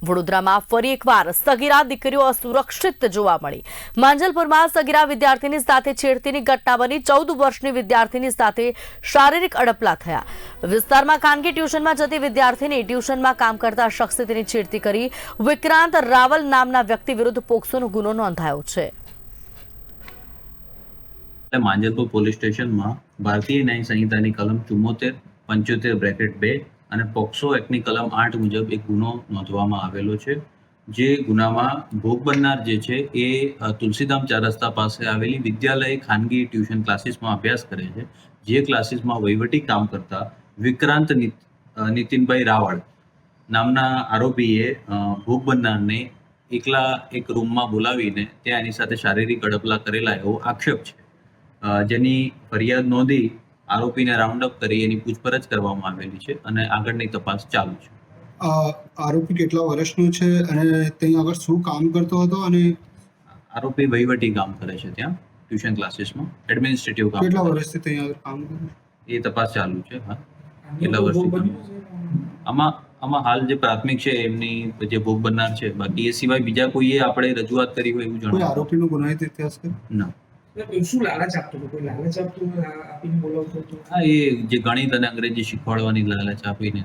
વડોદરામાં ફરી એકવાર સગીરા દીકરીઓ અસુરક્ષિત જોવા મળી। માંજલપુરમાં સગીરા વિદ્યાર્થીની સાથે છેડતીની ઘટના બની। 14 વર્ષની વિદ્યાર્થીની સાથે શારીરિક અડપલા થયા। વિસ્તારમાં ખાનગી ટ્યુશનમાં જતી વિદ્યાર્થીની ટ્યુશનમાં કામ કરતા શખ્સે તેની છેડતી કરી। વિક્રાંત રાવલ નામના વ્યક્તિ વિરુદ્ધ પોક્સોનો ગુનો નોંધાયો છે। માંજલપુર પોલીસ સ્ટેશનમાં ભારતીય ન્યાય સંહિતાની કલમ 74-75(2) અને પોક્સો એક્ટની કલમ 8 મુજબ એક ગુનો નોંધવામાં આવેલો છે। જે ગુનામાં ભોગ બનનાર જે છે એ તુલસીધામ 4 રસ્તા પાસે આવેલી વિદ્યાલય ખાનગી ટ્યુશન ક્લાસીસમાં અભ્યાસ કરે છે। જે ક્લાસીસમાં વહીવટી કામ કરતા વિક્રાંત નીતિનભાઈ રાવળ નામના આરોપીએ ભોગ બનનારને એકલા એક રૂમમાં બોલાવીને ત્યાં એની સાથે શારીરિક અડપલા કરેલા એવો આક્ષેપ છે। જેની ફરિયાદ નોંધી આરોપીને રાઉન્ડ અપ કરી એની પૂછપરછ કરવામાં આવેલી છે અને આગળની તપાસ ચાલુ છે। આરોપી કેટલા વર્ષનો છે અને ત્યાં આગળ શું કામ કરતો હતો અને આરોપી વહીવટી કામ કરે છે ત્યાં ટ્યુશન ક્લાસીસમાં એડમિનિસ્ટ્રેટિવ કામ। કેટલા વર્ષથી ત્યાં આગળ કામ કરે છે એ તપાસ ચાલુ છે। હા, કેટલા વર્ષથી આમાં હાલ જે પ્રાથમિક છે એમની જે ભોગ બનનાર છે। બાકી એ સિવાય બીજા કોઈએ આપણે રજૂઆત કરી હોય એવું કોઈ જણાવ્યું આરોપીનો ગુનાહિત ઇતિહાસ છે ના। શું લાલચ આપતો હતો? કોઈ લાલચ આપતો આપીને બોલાવતો હતો? હા, એ જે ગણિત અને અંગ્રેજી શીખવાડવાની લાલચ આપીને